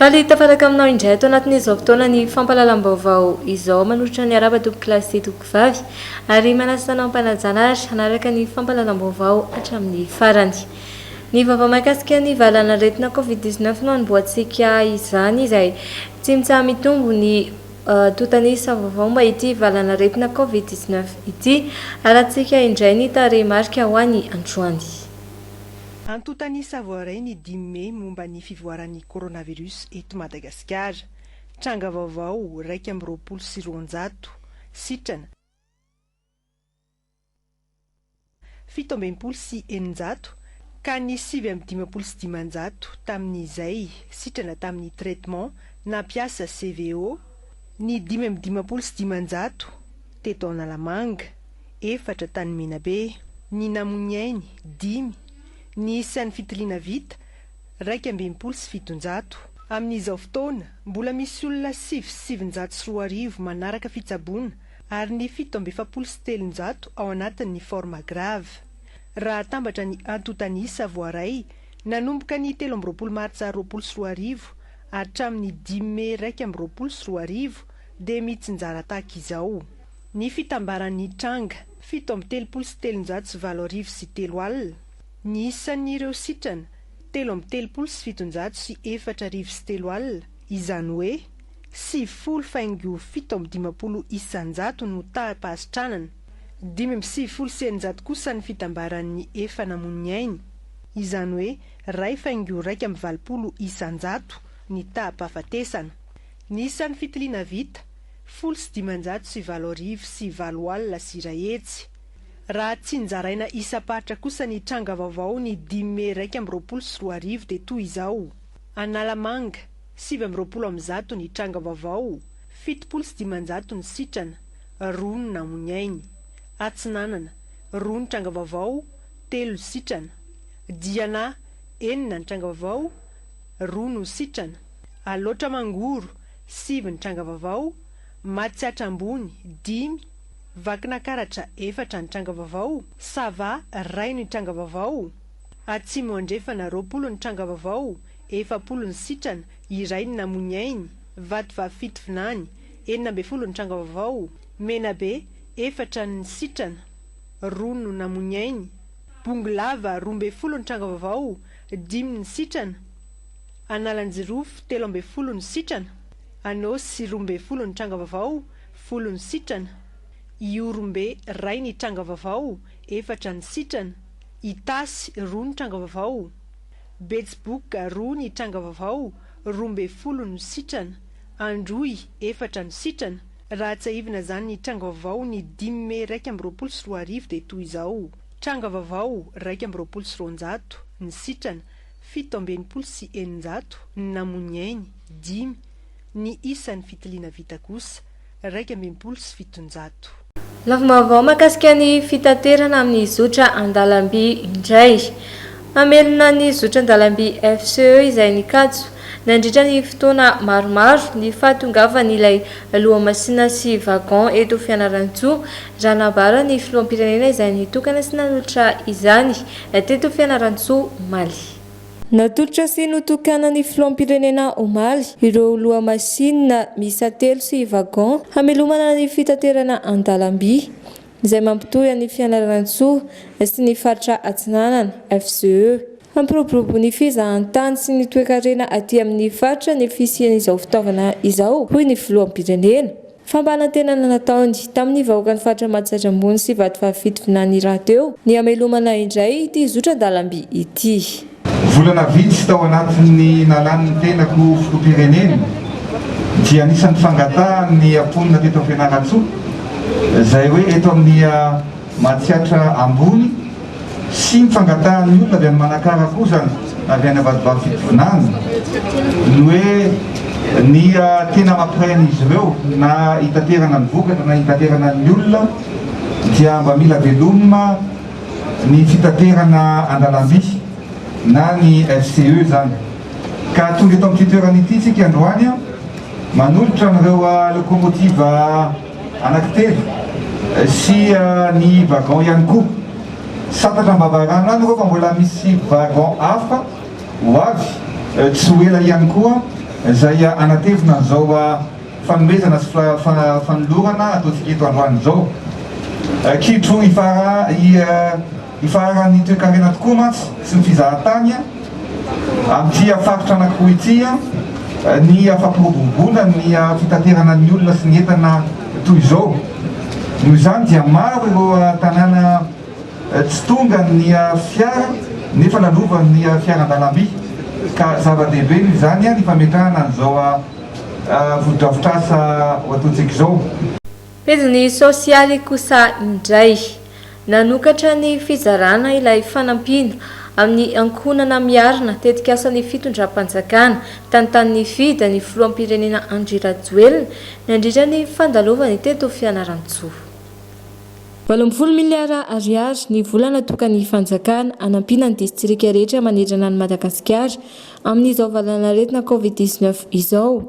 Faly tafaraka aminao indray ato anatin'izao fotoana ny fampahalalam-baovao izao manolotra ny araba-toko kilasy toko vavy ary manasanao ampanajana ary hanaraka ny fampahalalam-baovao hatramin'ny farany. Ny vaovao mahakasika ny valana retina Covid-19 no anomboantsika izany izay tsy mitsaha mitombo ny totanisa vaovao mba ity valana retina Covid-19 ity arantsika indray ny tarehimarika ho an'ny androany. Antotanisa voaray ny 10 Mei momba ny fivoaran'ny coronavirus eto Madagasikara. Tranga vaovao 220 sitrana 720 ka ny 715 tamin'izay sitrana tamin'ny traitement nampiasa CVO, ny 515 teto Analamanga, 4 tany Menabe, ny Namuniainy 10, ny isan'ny fitiliana vita 227. Amin'izao fotoana mbola misy olona 7,740 manaraka fitsaboana ary ny 777 ao anatin'ny forma grave. Raha tambatra ny antotanisa voaray nanomboka ny 13 martsa 2020 hatramin'ny 10 Mei 2020 dia mitsinjara tahaka izao. Ny fitambaran'ny tranga 7,773 alina. Ny isan'ireo sitrana 3,773 alina, izany hoe 7,750 isanjato no tapasitranana. 5,700 kosa ny fitambaran'ny efa Namuniainy, izany hoe 2,220 isanjato ny tapafatesana. Ny isan'ny fitiliana vita 7,970 alina sy iray hetsy. Raha tsinjaraina isapatra kosa ny tranga vaovao ny 10 Mei 2020 dia toy izao: Analamanga 720 ny tranga vaovao, 7,900 ny sitrana, 2 ny Namuniainy. Atsinanana 2 ny tranga vaovao, 3 ny sitrana. Diana 9 ny tranga vaovao, 2 ny sitrana. Aloatra Mangoro 7 ny tranga vaovao, Matsiatra Ambony 10, Vakinakaratra 4 ny tranga vaovao, Sava 1 ny tranga vaovao. Atsimo Andrefana 20 ny tranga vaovao, 40 ny sitrana, 1 ny Namuniainy. Vatovavy Vinany 40 ny tranga vaovao, Menabe 4 ny sitrana, 2 ny Namuniainy. Bongolava 12 ny tranga vaovao, 10 ny sitrana. Analanjirofo 13 ny sitrana. Anosy 12 ny tranga vaovao, 10 ny sitrana. Iorombe 1 ny tranga vaovao, 4 ny sitrana. Itasy 2 ny tranga vaovao. Betsiboka 2 ny tranga vaovao, 12 ny sitrana. Androy 4 ny sitrana. Raha tsahivina zany ny tranga vaovao ny 10 Mei 2020 dia toy izao: tranga vaovao 220 ny sitrana, 7,700 ny Namuniainy 10, ny isan'ny fitiliana vita kosa 2,700. Lavomavao mahakasika ny fitaterana amin'ny zotra an-dalamby indray. Mamelona ny zotra an-dalamby FCE izay nikatso nandritra ny fotoana maromaro ny fahatongavan'ilay lohamasina sy vagon eto Fianarantsoa raha nabara ny filoham-pirenena izay nitokana sy nanolotra izany teto Fianarantsoa Omaly. Natolotra sy notokana ny filoham-pirenena Omaly ireo lohamasina miisa 3 sy vagon hamelomana ny fitaterana an-dalamby izay mampitohy ny Fianarantsoa sy ny faritra Atsinanana FCE. Ampiroborobo ny fizahantany sy ny toe-karena aty amin'ny faritra ny fisian'izao fitaovana izao hoy ny filoham-pirenena. Fampanantenana nataony tamin'ny vahoaka ny faritra Mahatsatra Ambony sy Vatovavy Vinany raha teo ny hamelomana indray ity zotra an-dalamby ity. Volana vitsy tao anatin'ny nalan'ny tenako filoham-pirenena dia anisan'ny fangatahany amponina teto Fianarantsoa izay hoe eto amin'ny Mahatsiatra Ambony sy mifangatahany olona avy any Manakara koa zany avy any Vatovavy Vinany ny hoe ny tena mampiren'izy ireo na hitaterana ny vokatra na hitaterana ny olona dia mba mila velomina ny fitaterana an-dalamby na ny FCE zany. Ka tonga eto amin'ny toerana ity tsika androany manolotra n'ireo lokomotiva anankitelo sy ny vagon ihany koa. Santatra mbavarana any reo fa mbola misy vagon hafa ho avy tsy ho ela ihany koa izay anatevina an'izao fanomezana sy fanolorana ataontsika eto androany zao. Kitro ifarany toe-karena tokoa mantsy sy ny fizahatany amin'ity faritra anankiroa ity ny afampirobombola ny fitaterana ny olona sy ny entana toy izao. Noho izany dia maro ireo tanàna tsy tonga ny fiara nefa nalovany fiaran-dalamby ka zava-dehibe noho izany ny fametrahana an'izao vodidrafitrasa ho ataontsika izao. Pejiny sosialy kosa indray nanokatra ny fizarana ilay fanampiana amin'ny ankonana miarina tetika asan'ny fitondram-panjakana tanotanin'ny fida ny filoham-pirenena Andry Rajoelina nandritra ny fandalovany teto Fianarantsoa. 80 miliara ariary ny vola natokany fanjakana anampiana ny distrika rehetra manerana ny Madagasikara amin'izao valanaretina Covid-19 izao.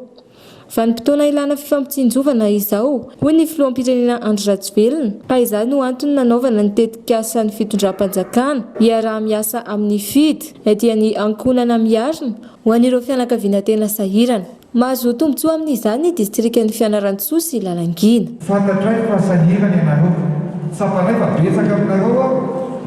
Vanim-potoana ilana fifampitsinjovana izao, hoy ny filoham-pirenena Andry Rajoelina, ka izany no antony nanaovana ny tetikasa ny fitondram-panjakana miara-miasa amin'ny FID dia ny ankonana miarina ho an'ireo fianakaviana tena sahirana. Mahazo tombotsoa amin'izany ny distrikan'ny Fianarantsoa sy Lalangina. Fantatray fa sahirana ianareo, tsapanay fa betsaka aminareo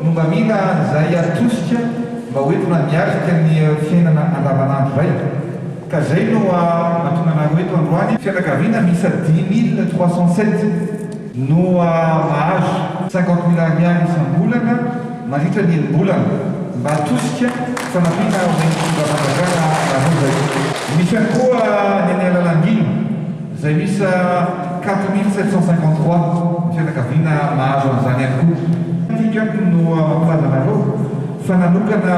no mba mila izay atosika mba hoentina miarika ny fiainana andavanandro iray. Ka zay no mahatonga anareo eto androany fianakaviana misy 10,307 no mahazo 50,000 ariary isam-bolana mandritra ny enim-bolana mba atosika fanampiana fitondram-panjakana nareo zay. Misy ihany koa ny any Lalangina izay misy 4,753 fianakaviana mahazo an'izany ihany koa. Tika no mampilaza anareo fa nanokana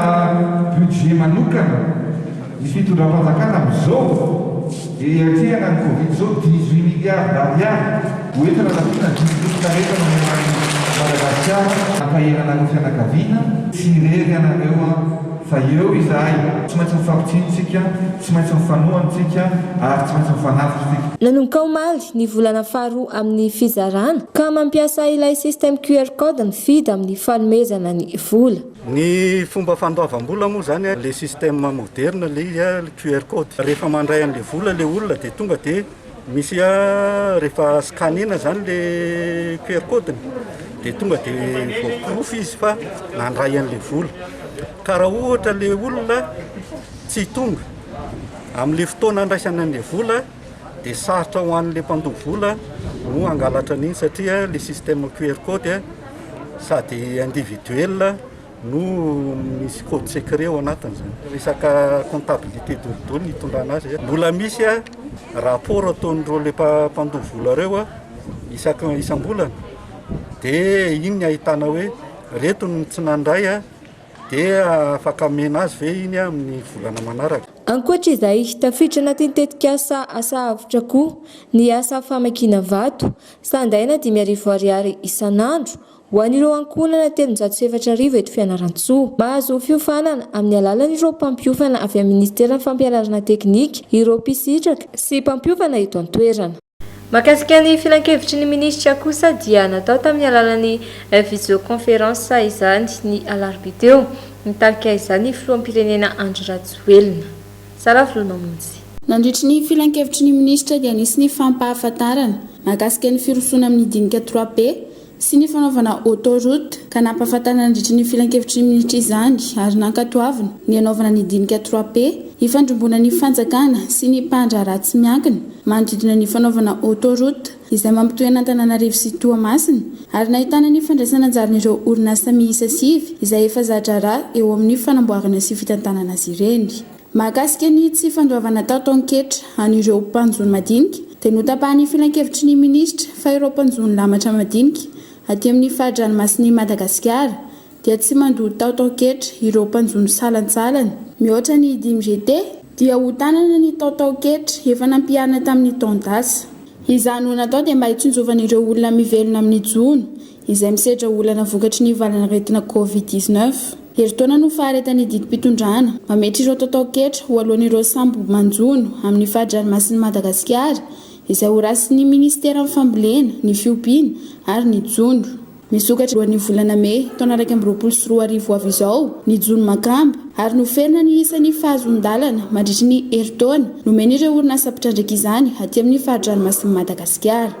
budget manokana ny fitondram-panjakana amin'izao hiatrehana ny Covid zao 18 milliards d'ariary hoentina nampiana 12 karetana ny Madagasikara ampaherana anareo fianakaviana tsy irery anareo fa eo izahay tsy maintsy mifampitsinitsika, tsy maintsy mifanohantsika ary tsy maintsy mifanafitsika. Nanomboka omaly ny volana faharoa amin'ny fizarana ka mampiasa ilay système QR code ny FID amin'ny fanomezana ny vola. Ny fomba fandoavam-bola moa zany le système moderne le QR code. Rehefa mandray an'le vola le olona dia tonga dia misy rehefa scanena zany le QR code dia tonga dia voaprofy izy fa nandray an'le vola. Ka raha ohatra le olona tsy tonga amin'le fotoana andraisana an'le vola dia sarotra ho an'le mpandoha vola no angalatra an'iny satria le système QR code sady individuel no misy code secret ao anatiny zany. Resaka comptabilité dolo nitondrana azy. Mbola misy rapport ataon'ireo le mpandoha vola reo isam-bolana dia iny ny ahitana hoe reto ny tsy nandray dia afaka mena azy ve iny amin'ny volana manaraka. Ankoatra izay, tafiditra anatin'ny tetikasa asa avitra koa ny asa famakiana vato sandaina 10,000 ariary isan'andro ho an'ireo ankonana 307,000 eto Fianarantsoa. Mahazo fiofanana amin'ny alalan'ireo mpampiofana avy amin'ny Ministeran'ny Fampianarana Teknika, ireo mpisitraka sy mpampiofana eto an-toerana. Mahakasika ny filan-kevitry ny minisitra kosa dia natao tamin'ny alalan'ny visioconférence izany ny alarobia teo nitarika izany filoham-pirenena Andry Rajoelina. Sara Filomamonjy. Nandritry ny filan-kevitry ny minisitra dia nisy ny fampahafantarana mahakasika ny firosoana amin'ny dinika 3P sy ny fanaovana autoroute ka nampahafantarana nandritry ny filan-kevitry ny minisitra izany ary nankatoavina ny anaovana ny dinika 3P ifandrombona ny fanjakana sy ny mpandra ratsy miankina manodidina ny fanaovana autoroute izay mampitohy Antananarivo sy Toamasina ary nahitana ny fandraisana anjaran'ireo orinasa miisa 9 izay efa zatra eo amin'ny fanamboarana sy fitantanana azy ireny. Mahakasika ny tsy fandoavana tao-taonketra an'ireo mpanjony madinika dia notapahan'ny filan-kevitry ny minisitra fa ireo mpanjony lamatra madinika aty amin'ny fahan-dranomasin'i Madagasikara dia tsy mandoa tao-taonketra ireo mpanjony salantsalany. Mihoatra ny 10GT dia ho tanana ny tao-taonketra efa nampiarina tamin'ny taondasa. Izany ho natao dia mba hitsinjovan'ireo olona mivelona amin'ny jono izay misedra olana vokatry ny valanaretina Covid-19. Herintaona no faharetan'ny didim-pitondrana mametry ireo tao-taonketra ho alohan'ireo sambo manjono amin'ny fahan-dranomasin'i Madagasikara izay ho rasin'ny Ministeran'ny Fambolena, ny Fiompiana ary ny Jondro. misokatra lohan'ny volana May taona 2024 avy izao ny Jony Makamba ary noferina ny isan'ny fahazon-dalana mandritra ny herintaona nomen'ireo orinasa mpitrandraka izany aty amin'ny fahadranon'ny Madagasikara.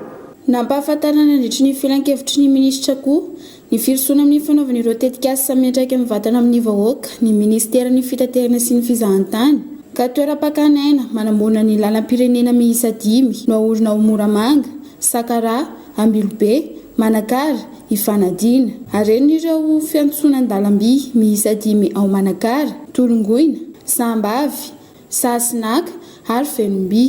Nampahafantarana nandritra ny filan-kevitry ny minisitra koa ny firosoana amin'ny fanaovana ireo tetikasa samy antraika amin'ny vatana amin'ny vahoaka ny ministeran'ny fitaterana sy ny fizahantany ka toeram-pakanaina manamboana ny lalam-pirenena miisa 5 no ahorina ao Moramanga, Sakara, Ambilobe, Manakara, Ifanadina. Aren'ireo fiantsonan-dalamby miisa 5 ao Manakara, Tolongoina, Sambavy, Sasinaka ary Fenomby.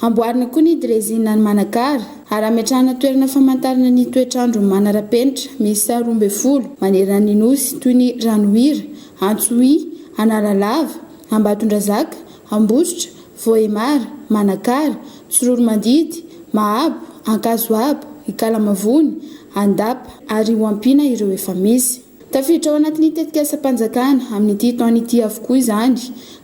Amboarina koa ny drezina ny Manakara ary ametrahana toerana famantarana ny toetrandro manara-penitra misy 12 manerana ny nosy toy ny Ranohira, Antsohi, Analalava, Ambatondrazaka, Ambositra, Vohemara, Manakara, Sororomandidy, Mahabo, Ankazoabo, Ikalamavony, Andapa ary Oampina ireo efa misy. Tafiditra ao anatin'ny tetikasa-panjakana amin'ity taon'ity avokoa izany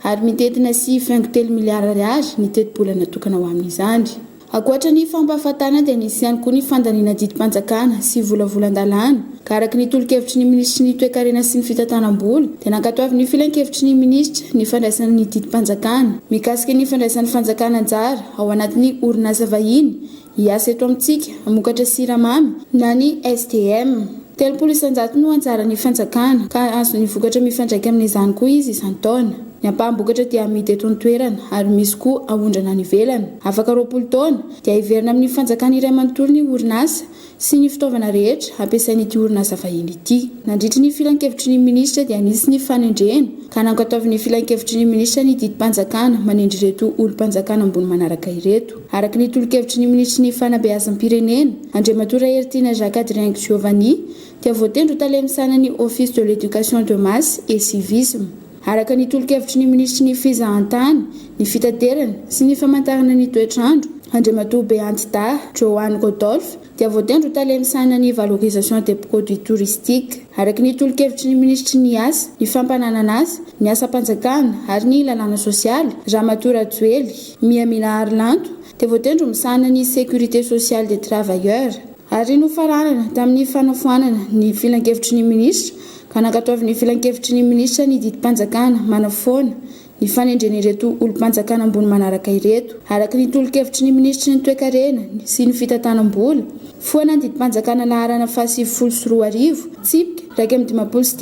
ary mitetina sy 53 miliara ariary ny teti-bola natokana ho amin'izany. Ankoatra ny fampahafatana dia nisy ihany koa ny fandaniana didim-panjakana sy volavolan-dalàna ka araka ny tolo-kevitry ny minisitry ny toe-karena sy ny fitantanam-bola dia nankatoavy ny filan-kevitry ny minisitra ny fandraisana ny didim-panjakana mikasika ny fandraisan'ny fanjakana anjara ao anatin'ny orinasa vahiny hiasa eto amintsika hamokatra siramamy na ny STM. 30 isan-jato no anjaran'ny fanjakana ka azo ny vokatra mifandraika amin'izany koa izy isan-taona. Ny ampaham-bokatra dia amidy eto an-toerana ary misy koa ahondrana any ivelany. Afaka 20 taona dia iverina amin'ny fanjakana iray manontolo ny orinasa sy ny fitaovana rehetra ampiasain'ity orinasa vahiny ity. Nandritra ny filan-kevitry ny minisitra dia nisy ny fanendrena ka nankatoavy ny filan-kevitry ny minisitra ny didim-panjakana manendry ireto olom-panjakana ambony manaraka ireto. Araka ny tolo-kevitry ny minisitry ny fanabeazam-pirenena Andriamatora Ertina Jacques Adrien Giovanni dia voatendro talemisana ny Office de l'Éducation de masse et civisme. Araka ny tolo-kevitry ny minisitry ny fizahantany, ny fitaterana sy ny famantarana ny toetrandro Andriamatora Beantita Johan Rodolphe dia voatendro talemisana ny valorisation des produits touristiques. Araka ny tolo-kevitry ny minisitry ny asa, ny fampananana asa, ny asa-panjakana ary ny lalàna sosialy Ramatoa Joely Miamina Arlanto dia voatendro misana ny sécurité sociale des travailleurs. Ary nofaranana tamin'ny fanafoanana ny filan-kevitry ny minisitra ka nankatoavy ny filan-kevitry ny minisitra ny didim-panjakana manafoana ny fanendrena ireto olom-panjakana ambony manaraka ireto. Araka ny tolo-kevitry ny minisitry ny toe-karena sy ny fitantanam-bola foana ny didim-panjakana laharana 724 tsipika 1,5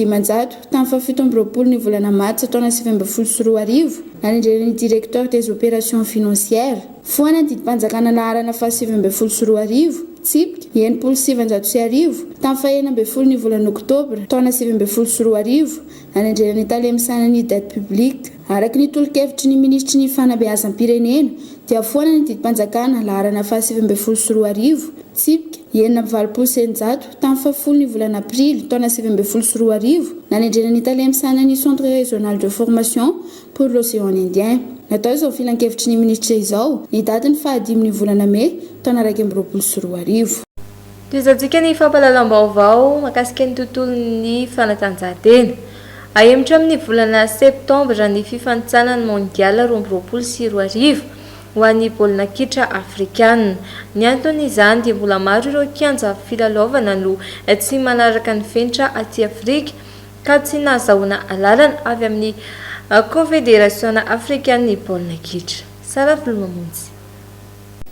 tamin'ny 17 ny volana Matsa taona 2024 nanendrena ny directeur des opérations financières foana ny didim-panjakana laharana 724 tsipika 7,700 tamin'ny 14 ny volana Oktobra taona 2024 nanendrena ny talemisana ny dette publique. Araka ny tolo-kevitry ny minisitry ny fanabeazam-pirenena dia foana ny didim-panjakana laharana 724 tsipika 9,700 tamin'ny 10 ny volana Aprily taona 2024 nanendrena ny talemisana ny centre régional de formation pour l'océan Indien. Natao izao filan-kevitry ny minisitra izao ny daty ny 15 ny volana May taona 2024. Toizantsika ny fampahalalam-baovao mahakasika ny tontolon'ny fanatanjahantena. Ahemitra amin'ny volana Septambra ny fifanitsanana mondial 2024 ho an'ny baolina kitra afrikanina. Ny anton'izany dia mbola maro ireo kianja filalaovana no tsy manaraka ny fenitra aty Afrika ka tsy nahazahoana lalana avy amin'ny Confédération africaine ny baolina kitra. Sara Volomamonjy.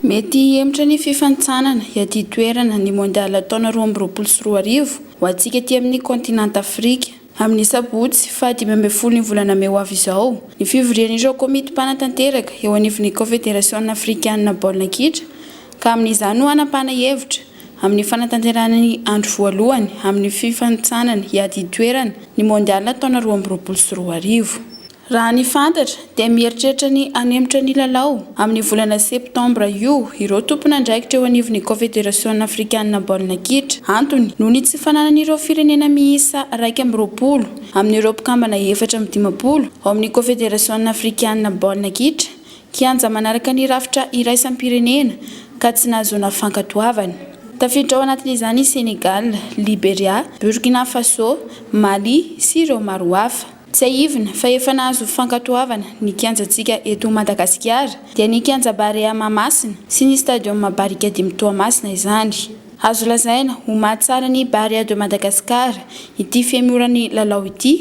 Mety hemitra ny fifanitsanana iaty toerana ny mondial taona 2024 ho antsika aty amin'ny kontinanta Afrika. Amin'ny sabotsy 15 ny volana May avy izao ny fivorian'ireo komity mpanatanteraka eo anivon'ny Confédération africaine baolina kitra ka amin'izany no anapana hevitra amin'ny fanatanterana ny andro voalohany amin'ny fifanitsanana iaty toerana ny mondial taona 2024. Raha ny fantatra dia mieritreritra ny anemitra ny lalao amin'ny volana Septambra io ireo tompona andraikitra eo anivon'ny Confédération africaine baolina kitra antony noho ny tsy fananan'ireo firenena miisa 12 amin'ireo mpikambana 450 ao amin'ny Confédération africaine baolina kitra kianja manaraka ny rafitra iraisam-pirenena ka tsy nahazoana fankatoavana. Tafiditra ao anatin'izany Sénégal, Libéria, Burkina Faso, Mali sy ireo maro hafa. Tsy aivina fa efa nahazo fankatoavana ny kianjantsika eto Madagasikara dia ny kianja Barea Mahamasina sy ny stadium Barika Dimy Toamasina izany. azo lazaina ho maty tsara ny Barria de Madagascar ity fihamoran'ny lalao ity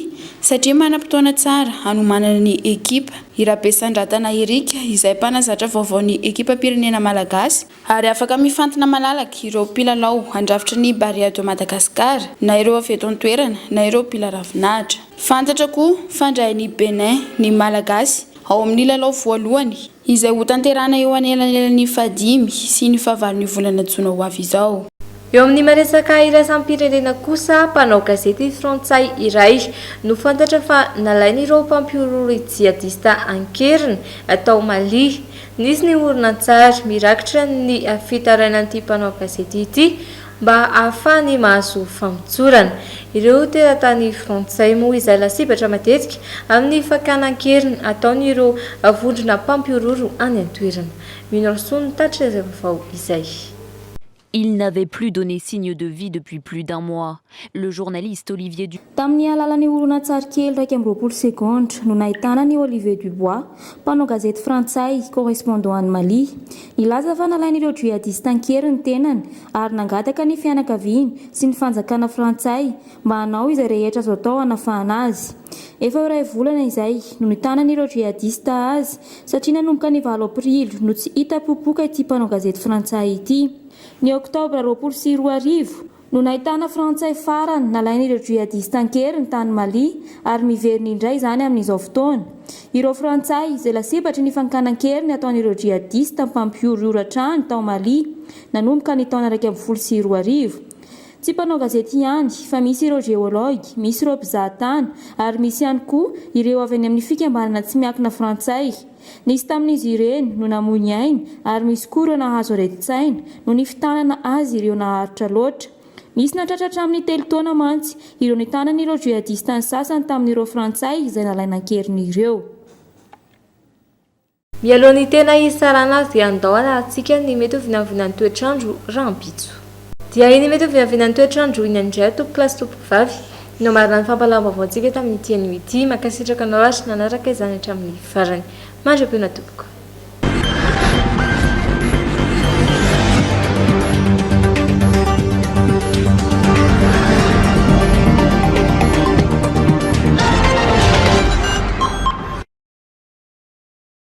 satria manam-potoana tsara hanomanana ny ekipa Irabe Sandratana Erika izay mpanazatra vaovaon'ny ekipa pirenena malagasy ary afaka mifantana malalaka ireo mpilalao handrafitra ny Barria de Madagascar na ireo avy eto an-toerana na ireo mpilaravinahitra. Fantatra koa fandrahan'ny Benin ny malagasy ao amin'ny lalao voalohany izay ho tanterahana eo anelanelan'ny 5 sy ny 9 volana jona ho avy izao. Eo amin'ny maresaka iraisam-pirenena kosa mpanao gazety frantsay iray no fantatra fa nalain'ireo mpampiorory jihadista ankeriny atao Mali. Nisy ny orinantsary mirakitra ny fitarainan'ity mpanao gazety ity mba ahafahany mahazo famitsorana. Ireo teratany frantsay moa izay lasibatra matetika amin'ny fakana-ankeriny ataon'ireo vondrona mpampiororo any an-toerana. Minorson tatra izay vaovao izay. Il n'avait plus donné signe de vie depuis plus d'un mois. Le journaliste Olivier Dubois. Tamin'ny alalan'ny horonan-tsary kely 2 segondra no nahitana ny Olivier Dubois, mpanao gazety frantsay correspondant any Mali. Nilaza fa nalain'ireo jihadista ankeriny ny tenany ary nangataka ny fianakaviany sy ny fanjakana frantsay mba hanao izay rehetra azo atao hanafahana azy. Efa iray volana izay no nitanan'ireo jihadista azy satria nanomboka ny 9 aprily no tsy hita popoka ity mpanao gazety frantsay ity. Ny oktobra 24 no nahitana frantsay farany nalain'ireo jihadista ankeriny tany Mali ary miverina indray izany amin'izao fotoana. Ireo frantsay izay lasibatra ny fankanan-keriny ataon'ireo jihadista mpampiororatrany tao Mali nanomboka ny taona 2012. Tsy mpanao gazety ihany fa misy ireo geology, misy ireo mpizahatany ary misy ihany koa ireo avy any amin'ny fikambanana tsy miankina frantsay. Nisy tamin'izy ireny no namoy ainy ary misy koa ireo nahazo retin-tsaina no ny fitanana azy ireo naharitra loatra. Misy natratratra amin'ny 3 taona mantsy ireo nitanan'ireo jihadista ny sasany tamin'ireo frantsay izay nalaina ankeriny ireo. Mialohan'ny tena isarana azy dia andao alatsika ny mety ho vinavinan'ny toetrandro rahampitso. Dia iny mety ho vinavinan'ny toetrandro iny andray tompo klasy tompo vavy no marina ny fampalavam-baovao antsika tamin'ny tiany midi makasitraka anao ary nanaraka izany hatramin'ny farany. Mandra-piona tompoko.